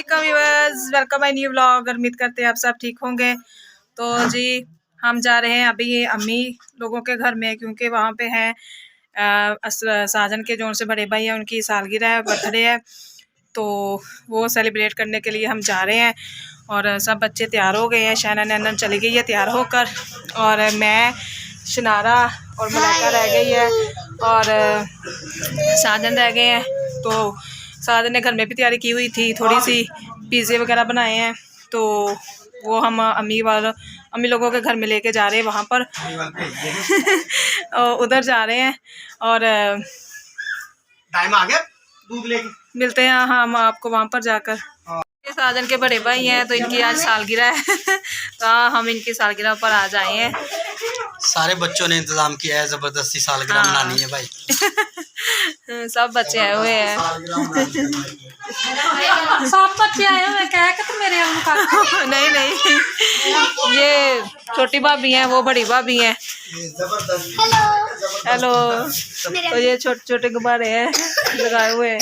अस्सलाम viewers, welcome my new vlog. उम्मीद करते हैं आप सब ठीक होंगे। तो जी हम जा रहे हैं अभी ये अम्मी लोगों के घर में, क्योंकि वहाँ पे हैं साजन के जो उनसे बड़े भाई हैं, उनकी सालगिरह है, बर्थडे है, तो वो सेलिब्रेट करने के लिए हम जा रहे हैं। और सब बच्चे तैयार हो गए हैं। शैना नैनन चली गई है तैयार होकर, और मैं, शनारा और मलाइका रह गई है, और साजन रह गए हैं। तो साजन ने घर में भी तैयारी की हुई थी, थोड़ी सी पिज़्ज़े वगैरह बनाए हैं, तो वो हम अम्मी लोगों के घर में लेके जा रहे हैं वहाँ पर। और उधर जा रहे हैं और टाइम आ गया दूध लेके मिलते हैं हम आपको वहाँ पर जाकर। ये साजन के बड़े भाई हैं, तो इनकी आज सालगिरह है। तो हम इनकी सालगिरह पर आज आए हैं। सारे बच्चों ने इंतजाम किया है, जबरदस्ती सालगिरह मनानी है भाई। सब बच्चे आए हुए हैं। सब बच्चे आए हुए हैं कि मेरे नहीं नहीं, ये छोटी भाभी हैं, वो बड़ी भाभी हैं। हेलो। तो ये छोटे छोटे गुब्बारे हैं लगाए हुए हैं।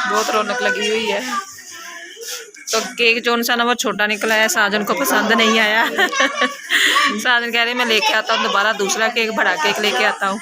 बहुत रौनक लगी हुई है। तो केक जो सा ना वो छोटा निकला है, साजन को पसंद नहीं आया। साजन कह रहे मैं लेके आता हूँ दोबारा दूसरा केक, बड़ा केक लेके आता हूँ।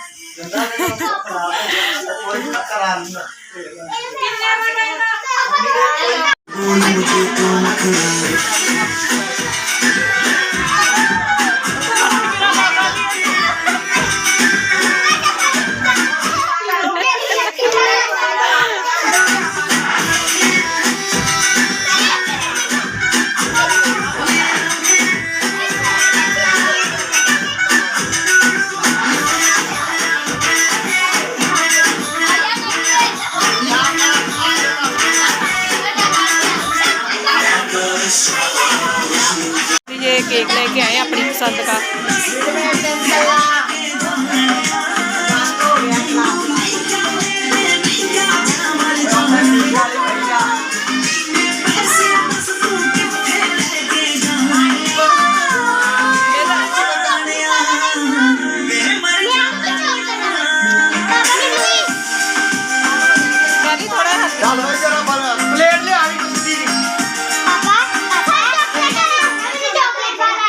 ये केक लेके आए अपनी पसंद का।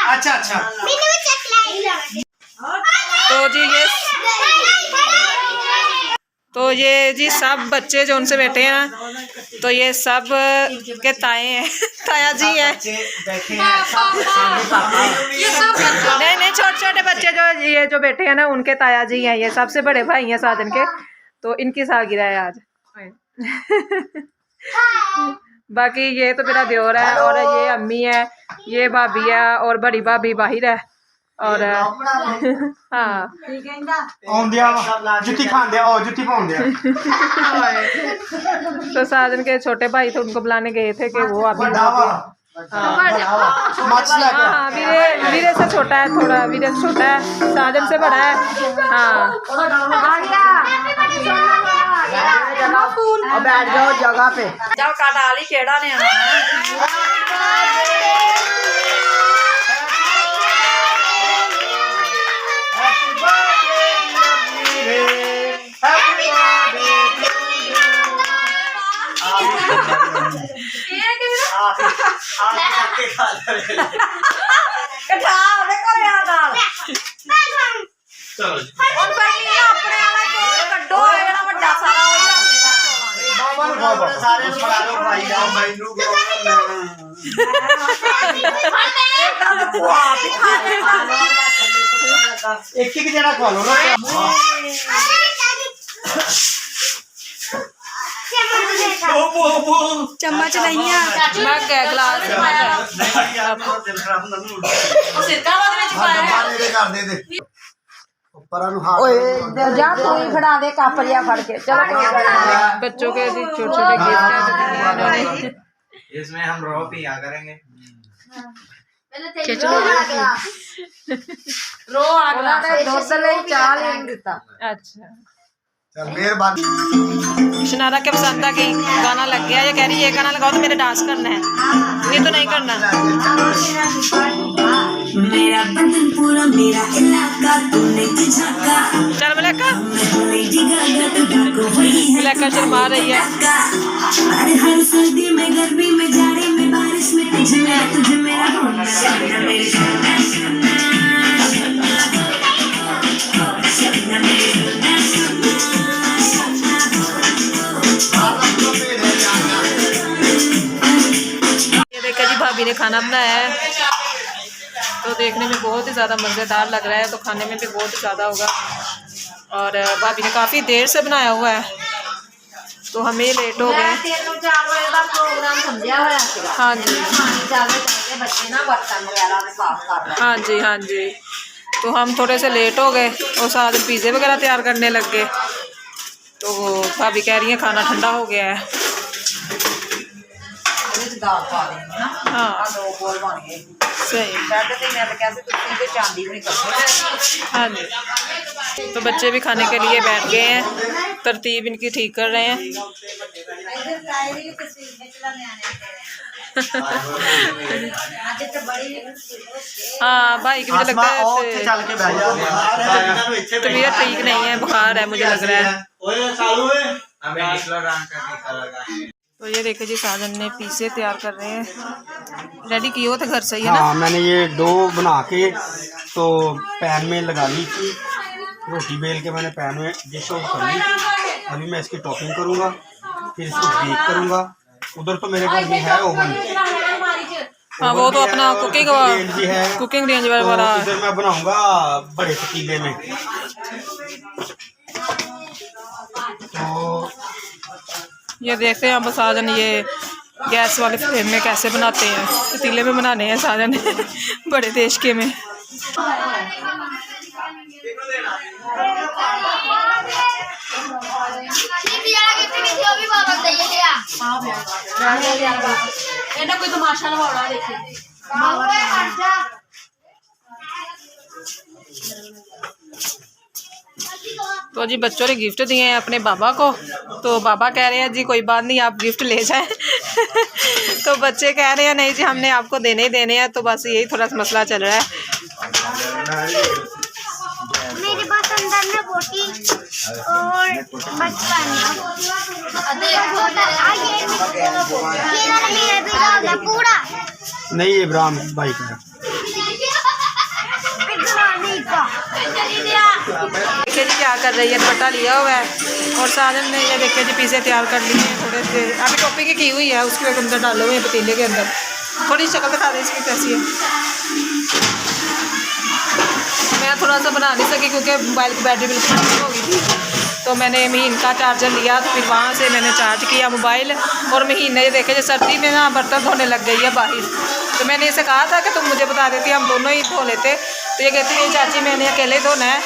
अच्छा अच्छा। तो ये जी सब बच्चे जो उनसे बैठे हैं ना, तो ये सब के ताए हैं, ताया जी हैं। नहीं नहीं, छोटे छोटे बच्चे जो ये जो बैठे हैं ना, उनके ताया जी हैं। ये सबसे बड़े भाई हैं साजन के, तो इनकी सालगिरह है आज। बाकी ये तो मेरा दियोर है, और ये अम्मी है, ये भाभी है, और बड़ी भाभी बाहिर है। और हाँ तो साजन के छोटे भाई थे, उनको बुलाने गए थे कि वो अभी हाँ वीरे से छोटा है, थोड़ा वीरे से छोटा है, साजन से बड़ा है। हाँ बैठ जाओ जगह पे, जाओ कटाली केड़ा ने एक एक जना खा लो ना। चम्मच नहीं है, मग है, गिलास जा तू ही खड़ा दे कप जिहा फड़ के। चलो बच्चों के छोटे छोटे गिफ्ट हैं। इसमें हम रो पिया करेंगे। रो अगला दूध ले चाह नहीं दिता। अच्छा मेहरबानी। शनारा के पसंद आ गई, गाना लग गया, ये कह रही है ये गाना लगाओ तो मेरे डांस करना है, ये तो नहीं करना। मेरा बदन पूरा मेरा इलाका तूने झाका चल मलैका, वही है मलैका शर्मा रही है। अरे हर सर्दी में गर्मी में जाड़े में बारिश में तुझे मेरा होना शबनम मेरे शबनम ये देखा जी भाभी ने खाना बनाया है, तो देखने में बहुत ही ज़्यादा मज़ेदार लग रहा है, तो खाने में भी बहुत ही ज़्यादा होगा। और भाभी ने काफ़ी देर से बनाया हुआ है, तो हमें लेट हो गए। 3-4 बजे का प्रोग्राम समझा हुआ है। हाँ जी, बच्चे ना बर्तन वगैरह साफ कर रहे हैं। हाँ जी, हाँ जी। तो हम थोड़े से लेट हो गए और साथ पिज़्ज़े वगैरह तैयार करने लग गए। तो भाभी कह रही है खाना ठंडा हो गया है। दाल पा देंगे ना। हाँ 2 बोल बन गए। सही। बैठ ते मैं तो कैसे तुम चांदी भी नहीं करते। हाँ जी, तो बच्चे भी खाने के लिए बैठ गए हैं, तरतीब इनकी ठीक कर रहे हैं। हाँ भाई की मुझे लगता है तबीयत ठीक नहीं है, बुखार है मुझे लग रहा है। तो ये देखे जी साजन ने पिज़्ज़े तैयार कर रहे हैं, रेडी किए हो थे घर से ही है ना। हाँ, मैंने ये डो बना के तो पैन में लगा ली थी, रोटी बेल के मैंने पैन में डिश आउट कर ली। अभी मैं इसकी टॉपिंग करूँगा, फिर इसको बेक करूँगा। उधर तो मेरे घर में है ओवन। हाँ वो तो अपना कुकिंग भी है, कुकिंग रेंज वाला। तो इधर मैं बनाऊँगा बड़े पतीले में। तो ये देखते हैं हम साजन ये गैस वाले फ्लेम में कैसे बनाते हैं, पतीले में बनाने हैं साजन बड़े देश के में। कोई तमाशा लगा देखिए। तो जी बच्चों ने गिफ्ट दिए हैं अपने बाबा को, तो बाबा कह रहे हैं जी कोई बात नहीं आप गिफ्ट ले जाएं तो बच्चे कह रहे हैं नहीं जी हमने आपको देने ही देने हैं। तो बस यही थोड़ा सा मसला चल रहा है। मेरे पास अंदर में बोटी और बचपन पूरा नहीं, ये इब्राहिम भाई का है। देखिए जी क्या कर रही है, दुपट्टा लिया हुआ है और साजन ने ये देखिए जी पिज़्ज़े तैयार कर लिए हैं। थोड़े से अभी टॉपिंग की हुई है, उसके अंदर डाले हुए हैं पतीले के अंदर। थोड़ी शक्ल दिखा दें इसकी कैसी है। मैं थोड़ा सा बना नहीं सकी क्योंकि मोबाइल की बैटरी बिल्कुल खत्म हो गई थी, तो मैंने महीन का चार्जर लिया, तो फिर वहाँ से मैंने चार्ज किया मोबाइल। और महीने ये देखे जो सर्दी में ना बर्तन धोने लग गई है बाहर, तो मैंने इसे कहा था कि तुम मुझे बता देती हम दोनों ही धो लेते। तो ये कहती है चाची मैंने अकेले धोना है,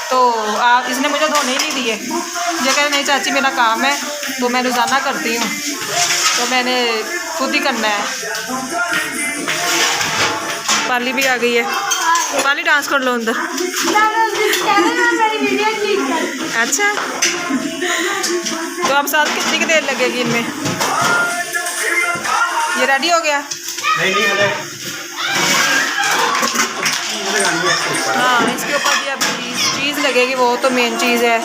तो आप इसने मुझे धोने ही नहीं दिए। ये कह नहीं चाची मेरा काम है, तो मैं रोज़ाना करती हूँ, तो मैंने खुद ही करना है। पाली भी आ गई है, पाली डांस कर लो अंदर। अच्छा, तो अब साथ कितनी की देर लगेगी इनमें? ये रेडी हो गया? नहीं, हाँ इसके ऊपर भी अभी चीज़ लगेगी, वो तो मेन चीज़ है।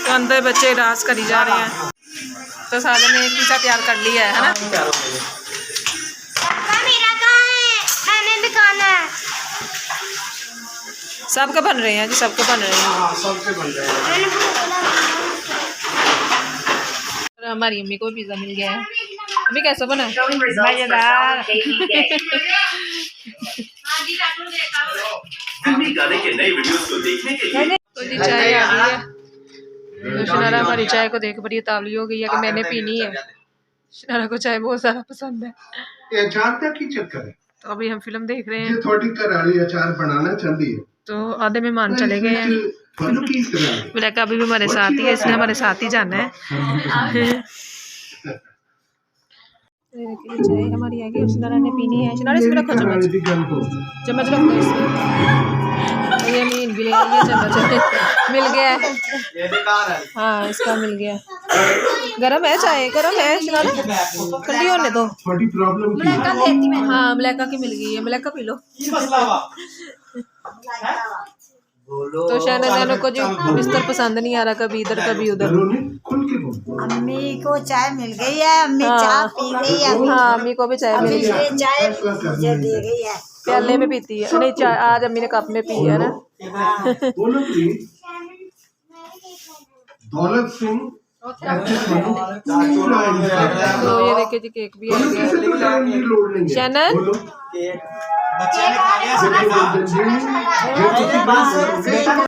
तो अंदर बच्चे डांस करी जा रहे हैं। तो साजन ने पिज़्ज़ा तैयार कर लिया है ना। मेरा कहाँ है, मैंने भी खाना है। सबके बन रहे हैं जी, सबके बन रहे हैं। सबके बन रहे हैं। और हमारी अम्मी को भी पिज़्ज़ा मिल गया है। अभी कैसा बना है? मजेदार। तो जी चाय आ गई है। तो शनारा हमारी चाय को देख बड़ी तावली हो गई है कि मैंने पीनी है। शनारा को चाय बहुत ज़्यादा पसंद है। ਇਹ ਜਾਣਦਾ ਕੀ ਚੱਕਰ ਹੈ तो अभी हम फिल्म देख रहे ਜੇ हैं। ਤੁਹਾਡੀ ਘਰਾਲੀ ਅਚਾਰ ਬਣਾਉਣਾ ਚਾਹੁੰਦੀ ਹੈ तो आधे मेहमान चले गए हैं। ਤੁਹਾਨੂੰ ਕੀ ਕਰਨਾ ਹੈ विलायका अभी भी हमारे साथ ही है, इसने हमारे साथ ही जाना है। चाय हमारी आ गई, शनारा ने पीनी है। शनारा इसमें रखो चम्मच, ਦੀ ਗੱਲ ਤੋਂ चम्मच रखो इसमें। ये नींद भी ले आई है, चम्मच मिल गया है। हाँ इसका मिल गया। गरम है चाय, गरम है, ठंडी होने दो। थोड़ी प्रॉब्लम की है। हाँ मलाइका की मिल गई है, मलाइका पी लो। तो शहनाज़ को जी बिस्तर पसंद नहीं आ रहा, कभी इधर कभी उधर। उन्होंने खुल के बोला अम्मी को चाय मिल गई है, अम्मी हाँ। चाय पी गई है। हाँ अम्मी को भी चाय मिल गई, ये चाय मुझे दे गई है। प्याले में पीती है, नहीं चाय आज अम्मी ने कप में पी है ना। बोलो प्लीज। दौलत सिंह तो ये देखिए जी केक भी आ गया। शहनाज़ बच्चे ने खा लिया।